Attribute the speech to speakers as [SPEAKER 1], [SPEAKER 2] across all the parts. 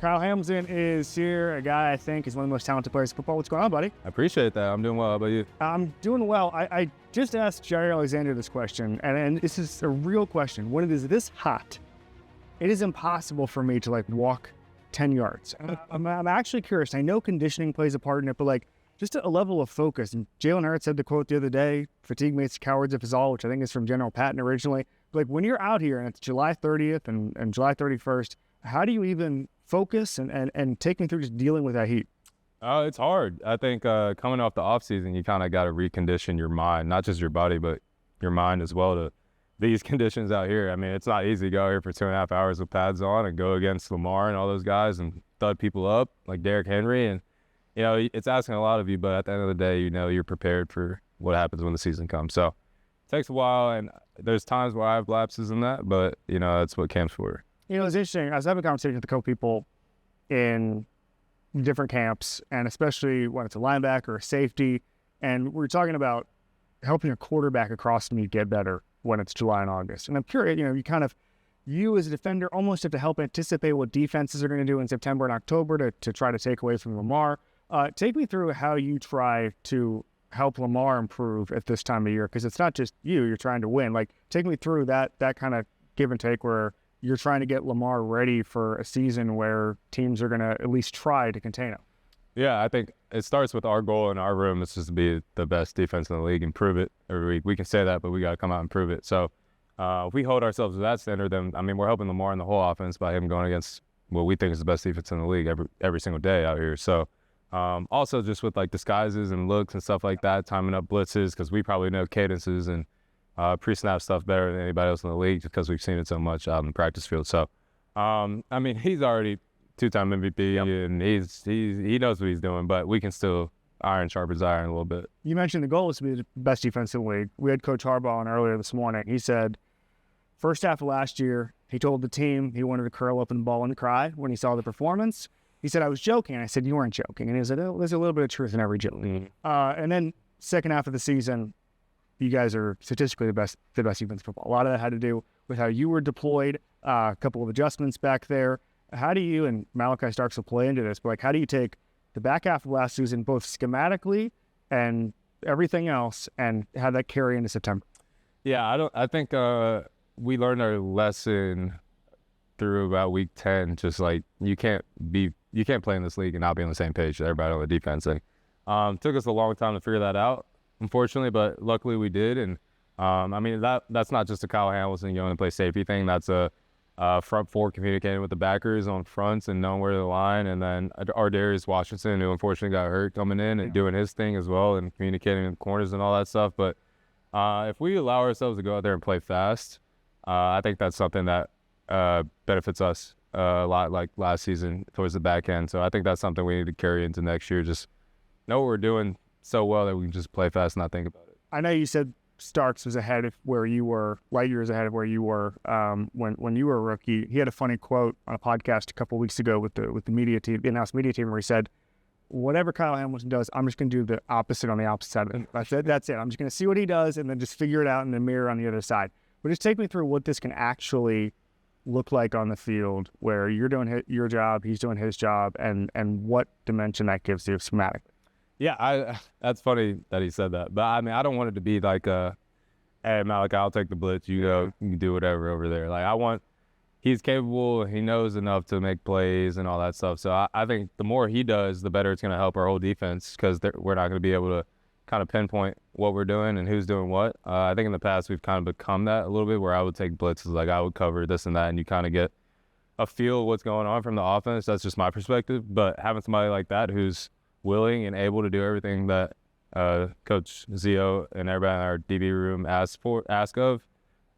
[SPEAKER 1] Kyle Hamilton is here, a guy I think is one of the most talented players in football. What's going on, buddy?
[SPEAKER 2] I appreciate that. I'm doing well. How about you?
[SPEAKER 1] I'm doing well. I just asked Jerry Alexander this question, and this is a real question. When it is this hot, it is impossible for me to walk 10 yards. I'm actually curious. I know conditioning plays a part in it, but just a level of focus. And Jalen Hurts said the quote the other day, "Fatigue makes cowards of us all," which I think is from General Patton originally. But when you're out here and it's July 30th and July 31st, how do you even focus and take me through just dealing with that heat?
[SPEAKER 2] It's hard. I think coming off the offseason, you kind of got to recondition your mind, not just your body, but your mind as well to these conditions out here. I mean, it's not easy to go here for 2.5 hours with pads on and go against Lamar and all those guys and thud people up like Derrick Henry. And, it's asking a lot of you, but at the end of the day, you're prepared for what happens when the season comes. So it takes a while, and there's times where I have lapses in that, but, that's what camp's for.
[SPEAKER 1] It's interesting. I was having a conversation with a couple people in different camps, and especially when it's a linebacker or a safety, and we're talking about helping a quarterback across the meet get better when it's July and August. And I'm curious, you as a defender almost have to help anticipate what defenses are going to do in September and October to try to take away from Lamar. Take me through how you try to help Lamar improve at this time of year, because it's not just you're trying to win. Take me through that kind of give and take where you're trying to get Lamar ready for a season where teams are going to at least try to contain him.
[SPEAKER 2] Yeah, I think it starts with our goal in our room is just to be the best defense in the league and prove it every week. We can say that, but we got to come out and prove it. So if we hold ourselves to that standard, then, we're helping Lamar in the whole offense by him going against what we think is the best defense in the league every single day out here. So also just with disguises and looks and stuff like that, timing up blitzes, because we probably know cadences and pre-snap stuff better than anybody else in the league just because we've seen it so much out in the practice field. So, he's already two-time MVP, and he knows what he's doing, but we can still iron sharpens iron a little bit.
[SPEAKER 1] You mentioned the goal is to be the best defense in the league. We had Coach Harbaugh on earlier this morning. He said first half of last year, he told the team he wanted to curl up in the ball and cry when he saw the performance. He said, "I was joking." I said, "You weren't joking." And he said, "Oh, there's a little bit of truth in every joke."
[SPEAKER 2] Mm-hmm.
[SPEAKER 1] And then second half of the season, you guys are statistically the best defense in football. A lot of that had to do with how you were deployed, a couple of adjustments back there. How do you and Malaki Starks will play into this? But how do you take the back half of last season, both schematically and everything else, and have that carry into September?
[SPEAKER 2] Yeah, I think we learned our lesson through about week 10. Just you can't play in this league and not be on the same page with everybody on the defense. Took us a long time to figure that out, unfortunately, but luckily we did. And that's not just a Kyle Hamilton going to play safety thing. That's a front four communicating with the backers on fronts and knowing where to line. And then Darius Washington, who unfortunately got hurt, coming in and doing his thing as well and communicating in the corners and all that stuff. But if we allow ourselves to go out there and play fast, I think that's something that benefits us a lot, like last season towards the back end. So I think that's something we need to carry into next year. Just know what we're doing so well that we can just play fast and not think about it.
[SPEAKER 1] I know you said Starks was ahead of where you were, light years ahead of where you were when you were a rookie. He had a funny quote on a podcast a couple of weeks ago with the media team, the in-house media team, where he said, "Whatever Kyle Hamilton does, I'm just going to do the opposite on the opposite side of it. That's it. I'm just going to see what he does and then just figure it out in the mirror on the other side." But just take me through what this can actually look like on the field, where you're doing your job, he's doing his job, and what dimension that gives you schematically.
[SPEAKER 2] Yeah, that's funny that he said that. But, I don't want it to be like hey, Malaki, I'll take the blitz. You can do whatever over there. He's capable. He knows enough to make plays and all that stuff. So I think the more he does, the better it's going to help our whole defense, because we're not going to be able to kind of pinpoint what we're doing and who's doing what. I think in the past we've kind of become that a little bit, where I would take blitzes, I would cover this and that, and you kind of get a feel of what's going on from the offense. That's just my perspective. But having somebody like that who's willing and able to do everything that Coach Zio and everybody in our DB room ask of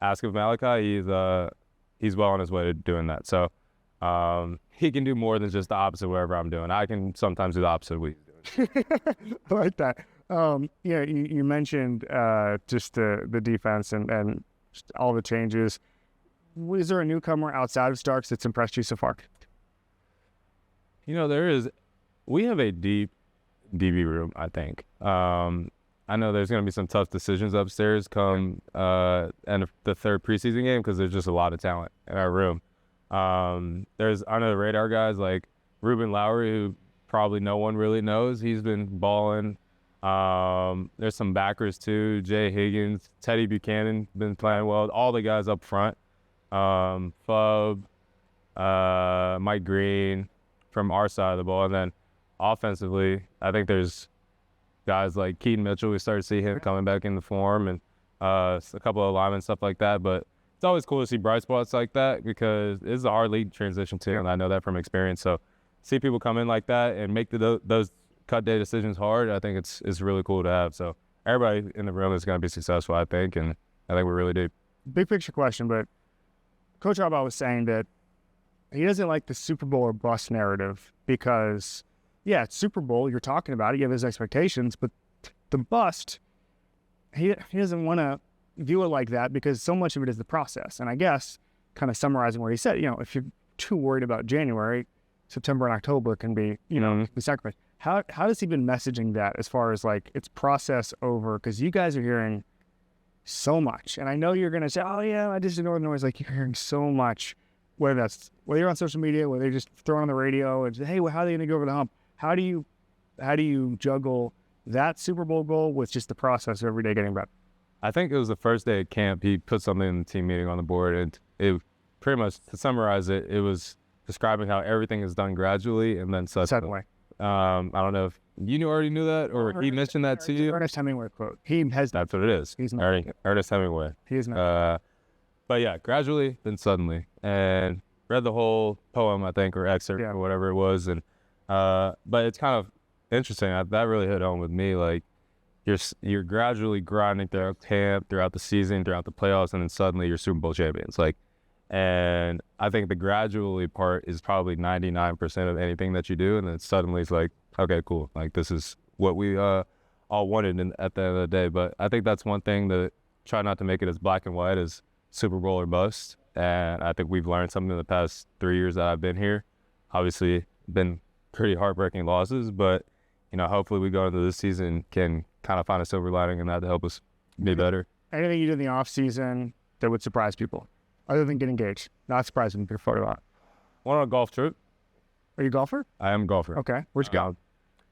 [SPEAKER 2] Malaki, he's well on his way to doing that. So he can do more than just the opposite of whatever I'm doing. I can sometimes do the opposite of what he's doing.
[SPEAKER 1] I like that. You mentioned just the defense and just all the changes. Is there a newcomer outside of Starks that's impressed you so far?
[SPEAKER 2] There is. We have a deep DB room, I think. I know there's going to be some tough decisions upstairs come end of the third preseason game, because there's just a lot of talent in our room. There's under the radar guys like Ruben Lowry, who probably no one really knows. He's been balling. There's some backers too. Jay Higgins, Teddy Buchanan been playing well. All the guys up front. Fub, Mike Green from our side of the ball. And then offensively, I think there's guys like Keaton Mitchell. We started to see him coming back into form, and a couple of linemen, stuff like that. But it's always cool to see bright spots like that because this is a hard league transition too, and I know that from experience. So see people come in like that and make those cut day decisions hard, I think it's really cool to have. So everybody in the room is going to be successful, I think, and I think we really do.
[SPEAKER 1] Big picture question, but Coach Harbaugh was saying that he doesn't like the Super Bowl or bust narrative because, yeah, it's Super Bowl, you're talking about it, you have his expectations, but the bust, he doesn't want to view it like that because so much of it is the process. And I guess, kind of summarizing what he said, if you're too worried about January, September and October can be, the sacrifice. How has he been messaging that as far as like it's process over? Because you guys are hearing so much, and I know you're gonna say, "Oh yeah, I just ignore the noise." Like you're hearing so much, whether you're on social media, whether you're just throwing on the radio, and hey, well, how are they gonna go over the hump? How do you juggle that Super Bowl goal with just the process of every day getting better?
[SPEAKER 2] I think it was the first day at camp. He put something in the team meeting on the board, and it pretty much, to summarize it, it was describing how everything is done gradually and then suddenly. I don't know if you already knew that or he mentioned that to you.
[SPEAKER 1] Ernest Hemingway quote.
[SPEAKER 2] That's what it is.
[SPEAKER 1] He's not.
[SPEAKER 2] Ernest Hemingway.
[SPEAKER 1] He is not.
[SPEAKER 2] But yeah, gradually, then suddenly. And read the whole poem, I think, or excerpt or whatever it was. And but it's kind of interesting. That really hit home with me. Like you're gradually grinding throughout camp, throughout the season, throughout the playoffs, and then suddenly you're Super Bowl champions. And I think the gradually part is probably 99% of anything that you do. And then suddenly it's like, okay, cool. Like this is what we all wanted at the end of the day. But I think that's one thing to try not to make it as black and white as Super Bowl or bust. And I think we've learned something in the past 3 years that I've been here. Obviously been pretty heartbreaking losses, but hopefully we go into this season can kind of find a silver lining in that to help us be better.
[SPEAKER 1] Anything you did in the off season that would surprise people? Other than get engaged, not surprising, your photo op.
[SPEAKER 2] Went on a golf trip.
[SPEAKER 1] Are you a golfer?
[SPEAKER 2] I am a golfer.
[SPEAKER 1] Okay. Where'd you go?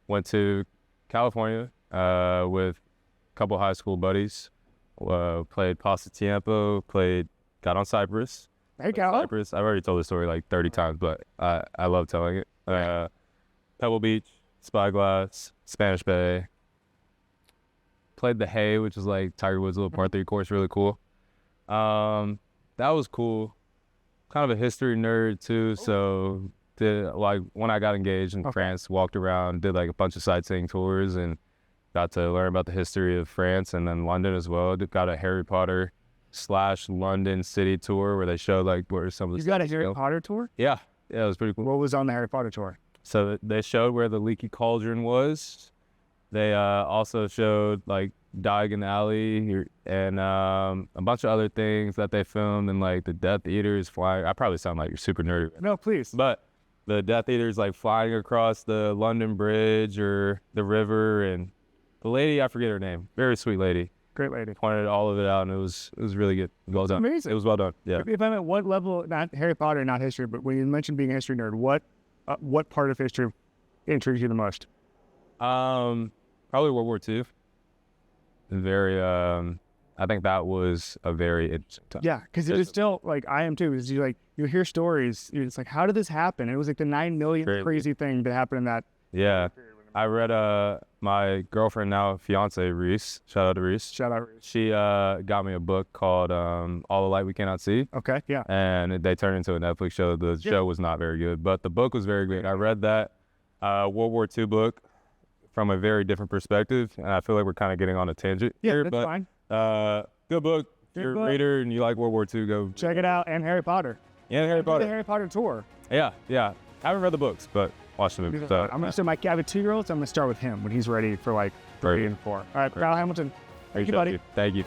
[SPEAKER 2] Went to California with a couple high school buddies. Played Paso Tiempo. Got on Cypress.
[SPEAKER 1] Hey, Cal.
[SPEAKER 2] Cypress. I've already told the story like 30 times, but I love telling it. Pebble Beach, Spyglass, Spanish Bay. Played the Hay, which is like Tiger Woods' little par 3 course, really cool. That was cool. Kind of a history nerd too, so did when I got engaged in France, walked around, did like a bunch of sightseeing tours, and got to learn about the history of France and then London as well. Got a Harry Potter / London city tour where they showed like where some of the.
[SPEAKER 1] You got a Harry Potter tour?
[SPEAKER 2] Yeah, it was pretty cool.
[SPEAKER 1] What was on the Harry Potter tour?
[SPEAKER 2] So they showed where the Leaky Cauldron was. They also showed like Diagon Alley and a bunch of other things that they filmed, and like the Death Eaters flying. I probably sound like you're super nerdy.
[SPEAKER 1] No, please.
[SPEAKER 2] But the Death Eaters like flying across the London Bridge or the river, and the lady, I forget her name, very sweet lady.
[SPEAKER 1] Great lady.
[SPEAKER 2] Pointed all of it out, and it was really good. Well done.
[SPEAKER 1] Amazing.
[SPEAKER 2] It was well done. Yeah.
[SPEAKER 1] If I'm at what level, not Harry Potter, not history, but when you mentioned being a history nerd, what part of history intrigues you the most?
[SPEAKER 2] Probably World War II. Very, I think that was a very interesting time.
[SPEAKER 1] Yeah, because it is still, like, I am too, is you hear stories, it's like, how did this happen? It was like the 9 millionth crazy thing that happened in that.
[SPEAKER 2] Yeah. I read, my girlfriend now, fiance, Reese, shout out to Reese.
[SPEAKER 1] Shout out Reese.
[SPEAKER 2] She got me a book called All the Light We Cannot See.
[SPEAKER 1] Okay, yeah.
[SPEAKER 2] And they turned into a Netflix show. The show was not very good, but the book was very good. I read that World War II book from a very different perspective, and I feel like we're kind of getting on a tangent here.
[SPEAKER 1] That's fine.
[SPEAKER 2] Good book. If you're a reader and you like World War II, go
[SPEAKER 1] check it out. And Harry Potter.
[SPEAKER 2] Yeah, Harry Potter.
[SPEAKER 1] The Harry Potter tour.
[SPEAKER 2] Yeah. Haven't read the books, but watch the movie. So
[SPEAKER 1] I'm gonna start I have a 2-year-old, so I'm gonna start with him when he's ready for like 3 and 4. All right, Kyle Hamilton. Thank you, buddy.
[SPEAKER 2] Thank you.